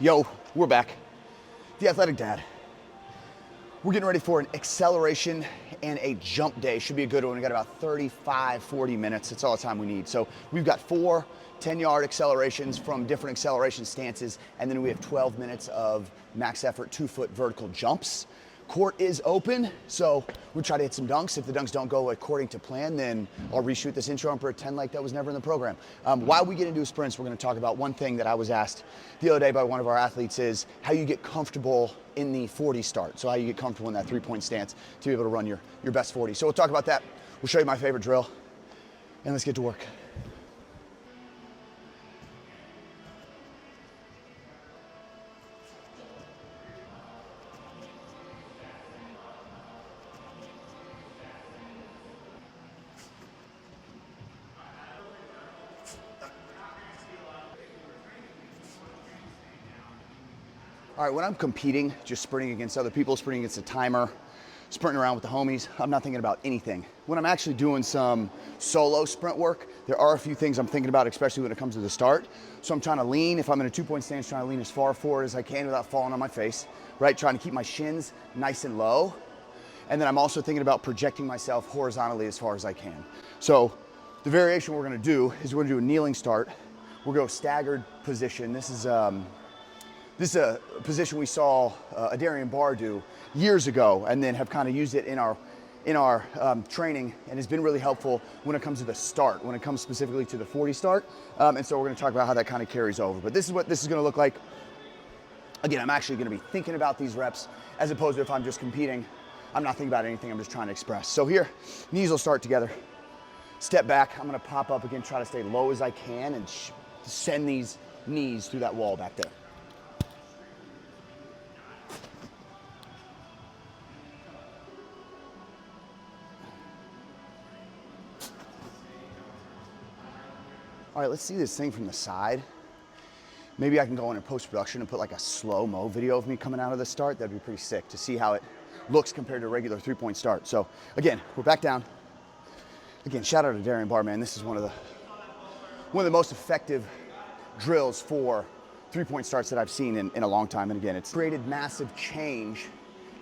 Yo, we're back. The Athletic Dad. We're getting ready for an acceleration and a jump day. Should be a good one. We got about 35, 40 minutes. That's all the time we need. So we've got 4 10-yard accelerations from different acceleration stances, and then we have 12 minutes of max effort 2-foot vertical jumps. Court is open, so we'll try to hit some dunks. If the dunks don't go according to plan, then I'll reshoot this intro and pretend like that was never in the program. While we get into sprints, we're gonna talk about one thing that I was asked the other day by one of our athletes is how you get comfortable in the 40 start. So how you get comfortable in that 3-point stance to be able to run your best 40. So we'll talk about that. We'll show you my favorite drill, and let's get to work. All right, when I'm competing, just sprinting against other people, sprinting against a timer, sprinting around with the homies, I'm not thinking about anything. When I'm actually doing some solo sprint work, there are a few things I'm thinking about, especially when it comes to the start. So I'm trying to lean, if I'm in a 2-point stance, trying to lean as far forward as I can without falling on my face, right? Trying to keep my shins nice and low. And then I'm also thinking about projecting myself horizontally as far as I can. So the variation we're gonna do is we're gonna do a kneeling start. We'll go staggered position. This is a position we saw Adarian Barr do years ago, and then have kind of used it in our training, and has been really helpful when it comes to the start, when it comes specifically to the 40 start. And so we're gonna talk about how that kind of carries over. But this is what this is gonna look like. Again, I'm actually gonna be thinking about these reps as opposed to if I'm just competing. I'm not thinking about anything, I'm just trying to express. So here, knees will start together. Step back, I'm gonna pop up again, try to stay low as I can and send these knees through that wall back there. All right, let's see this thing from the side. Maybe I can go in post-production and put like a slow-mo video of me coming out of the start. That'd be pretty sick to see how it looks compared to a regular 3-point start. So again, we're back down. Again, shout out to Adarian Barr, man. This is one of the most effective drills for 3-point starts that I've seen in a long time. And again, it's created massive change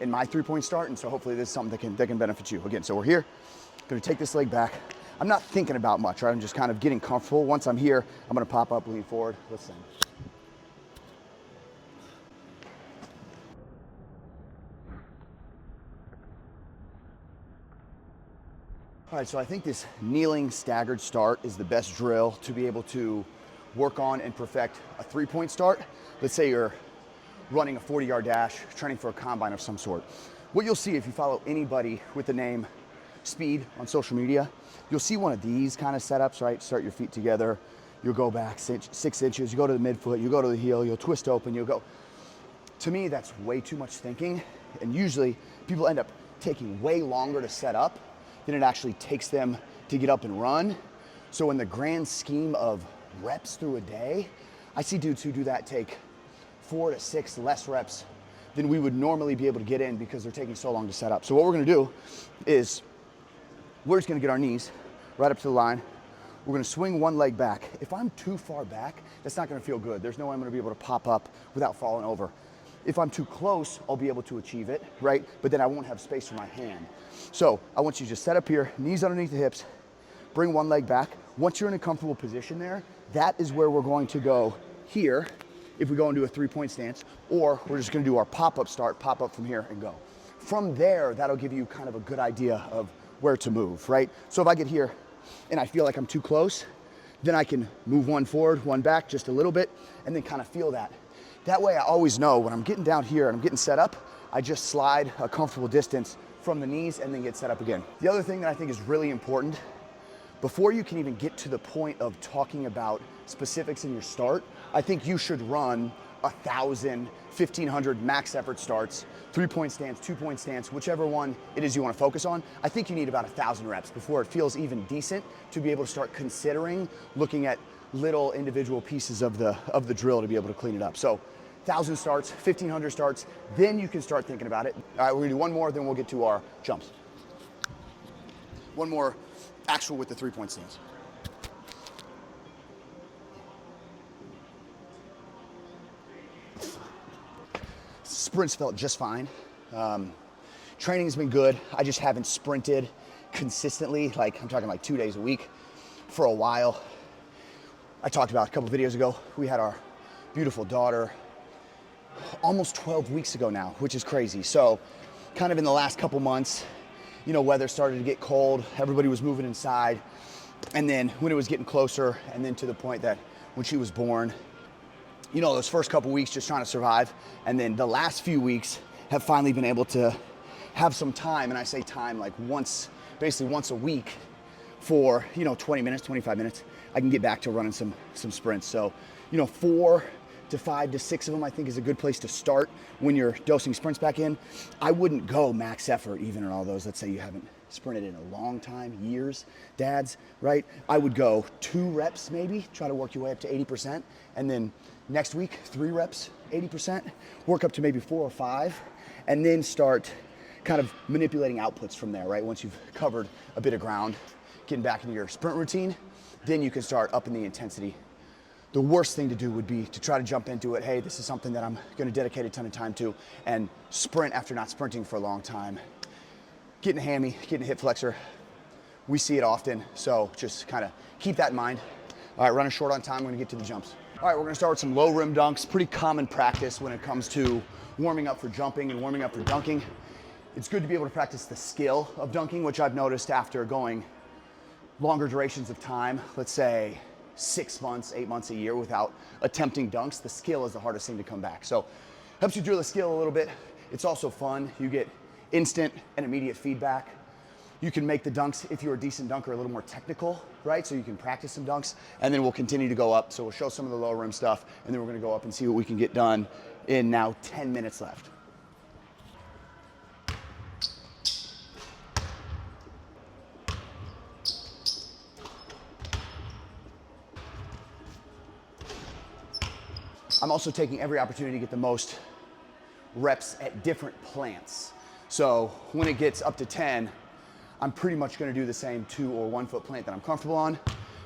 in my 3-point start. And so hopefully this is something that can benefit you. Again, so we're here, gonna take this leg back. I'm not thinking about much, right? I'm just kind of getting comfortable. Once I'm here, I'm gonna pop up, lean forward. Listen. All right, so I think this kneeling staggered start is the best drill to be able to work on and perfect a 3-point start. Let's say you're running a 40-yard dash, training for a combine of some sort. What you'll see if you follow anybody with the name Speed on social media, you'll see one of these kind of setups, right? Start your feet together, you'll go back 6 inches, you go to the midfoot, you go to the heel, you'll twist open, you'll go. To me, that's way too much thinking, and usually people end up taking way longer to set up than it actually takes them to get up and run. So in the grand scheme of reps through a day, I see dudes who do that take 4 to 6 less reps than we would normally be able to get in because they're taking so long to set up. So what we're gonna do is we're just gonna get our knees right up to the line. We're gonna swing one leg back. If I'm too far back, that's not gonna feel good. There's no way I'm gonna be able to pop up without falling over. If I'm too close, I'll be able to achieve it, right? But then I won't have space for my hand. So I want you to just set up here, knees underneath the hips, bring one leg back. Once you're in a comfortable position there, that is where we're going to go here if we go into a 3-point stance, or we're just gonna do our pop-up start, pop up from here and go. From there, that'll give you kind of a good idea of where to move, right? So if I get here and I feel like I'm too close, then I can move one forward, one back just a little bit, and then kind of feel that. That way I always know when I'm getting down here and I'm getting set up, I just slide a comfortable distance from the knees and then get set up again. The other thing that I think is really important, before you can even get to the point of talking about specifics in your start, I think you should run 1,000, 1,500 max effort starts, 3-point stance, 2-point stance, whichever one it is you want to focus on. I think you need about 1,000 reps before it feels even decent to be able to start considering looking at little individual pieces of the drill to be able to clean it up. So 1,000 starts, 1,500 starts, then you can start thinking about it. All right, we're gonna do one more, then we'll get to our jumps. One more actual with the 3-point stance. sprints felt just fine. Training's been good. I just haven't sprinted consistently, like I'm talking like 2 days a week for a while. I talked about a couple videos ago, we had our beautiful daughter almost 12 weeks ago now, which is crazy. So kind of in the last couple months, you know, weather started to get cold, everybody was moving inside. And then when it was getting closer, and then to the point that when she was born, you know, those first couple weeks just trying to survive. And then the last few weeks have finally been able to have some time. And I say time like basically once a week for, you know, 20 minutes, 25 minutes, I can get back to running some sprints. So, you know, 4 to 5 to 6 of them, I think is a good place to start when you're dosing sprints back in. I wouldn't go max effort even in all those. Let's say you haven't sprinted in a long time, years, dads, right? I would go 2 reps maybe, try to work your way up to 80%. And then next week, 3 reps, 80%, work up to maybe 4 or 5, and then start kind of manipulating outputs from there, right? Once you've covered a bit of ground, getting back into your sprint routine, then you can start upping the intensity. The worst thing to do would be to try to jump into it. Hey, this is something that I'm gonna dedicate a ton of time to, and sprint after not sprinting for a long time. Getting a hammy, getting a hip flexor. We see it often, so just kind of keep that in mind. All right, running short on time, we're gonna get to the jumps. All right, we're gonna start with some low rim dunks. Pretty common practice when it comes to warming up for jumping and warming up for dunking. It's good to be able to practice the skill of dunking, which I've noticed after going longer durations of time, let's say 6 months, 8 months, a year without attempting dunks, the skill is the hardest thing to come back. So helps you drill the skill a little bit. It's also fun. You get instant and immediate feedback. You can make the dunks, if you're a decent dunker, a little more technical, right? So you can practice some dunks, and then we'll continue to go up. So we'll show some of the low rim stuff, and then we're gonna go up and see what we can get done in now 10 minutes left. I'm also taking every opportunity to get the most reps at different plants. So when it gets up to 10, I'm pretty much gonna do the same 2 or 1 foot plant that I'm comfortable on.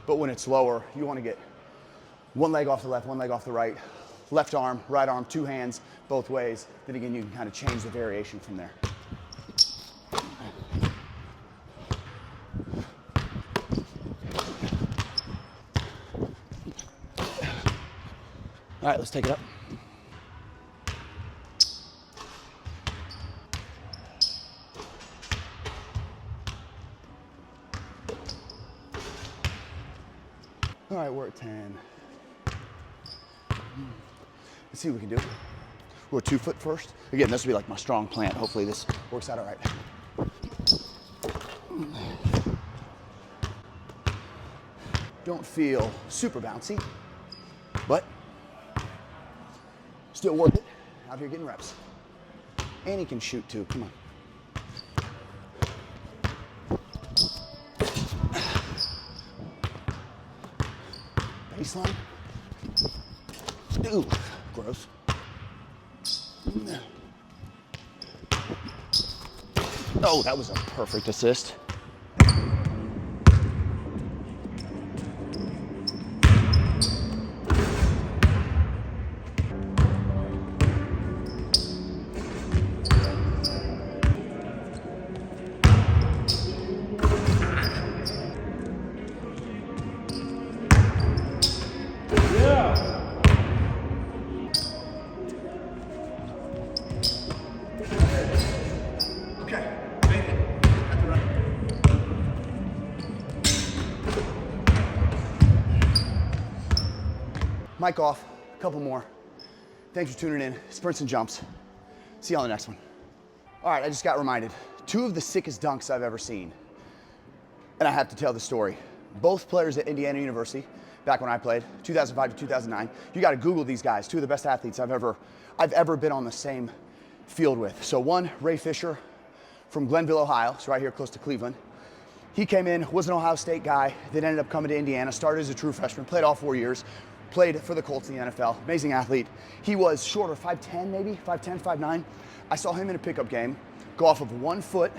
But when it's lower, you wanna get 1 leg off the left, 1 leg off the right, left arm, right arm, 2 hands, both ways. Then again, you can kind of change the variation from there. All right, let's take it up. All right, we're at 10. Let's see what we can do. We're 2 foot first. Again, this will be like my strong plant. Hopefully this works out all right. Don't feel super bouncy, but still worth it. Out here getting reps. And he can shoot too, come on. Baseline. Ooh, gross. Oh, that was a perfect assist. Mic off, a couple more. Thanks for tuning in. Sprints and jumps. See you on the next one. All right, I just got reminded. 2 of the sickest dunks I've ever seen. And I have to tell the story. Both players at Indiana University, back when I played, 2005 to 2009. You gotta Google these guys, 2 of the best athletes I've ever been on the same field with. So one, Ray Fisher from Glenville, Ohio. It's right here close to Cleveland. He came in, was an Ohio State guy, then ended up coming to Indiana, started as a true freshman, played all 4 years, played for the Colts in the NFL, amazing athlete. He was shorter, 5'10 maybe, 5'10, 5'9. I saw him in a pickup game, go off of 1 foot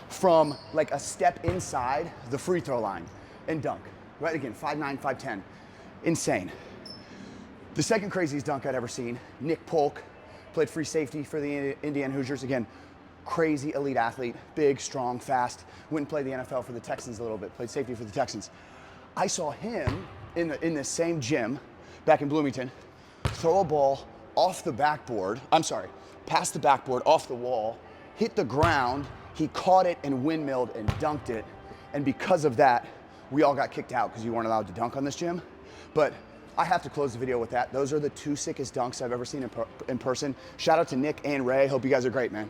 from like a step inside the free throw line and dunk. Right, again, 5'9, 5'10, insane. The second craziest dunk I'd ever seen, Nick Polk played free safety for the Indiana Hoosiers. Again, crazy elite athlete, big, strong, fast. Went and played the NFL for the Texans a little bit, played safety for the Texans. I saw him in the same gym back in Bloomington throw a ball off the backboard, past the backboard, off the wall, hit the ground, he caught it and windmilled and dunked it. And because of that, we all got kicked out because you weren't allowed to dunk on this gym. But I have to close the video with that. Those are the two sickest dunks I've ever seen in person. Shout out to Nick and Ray. Hope you guys are great, man.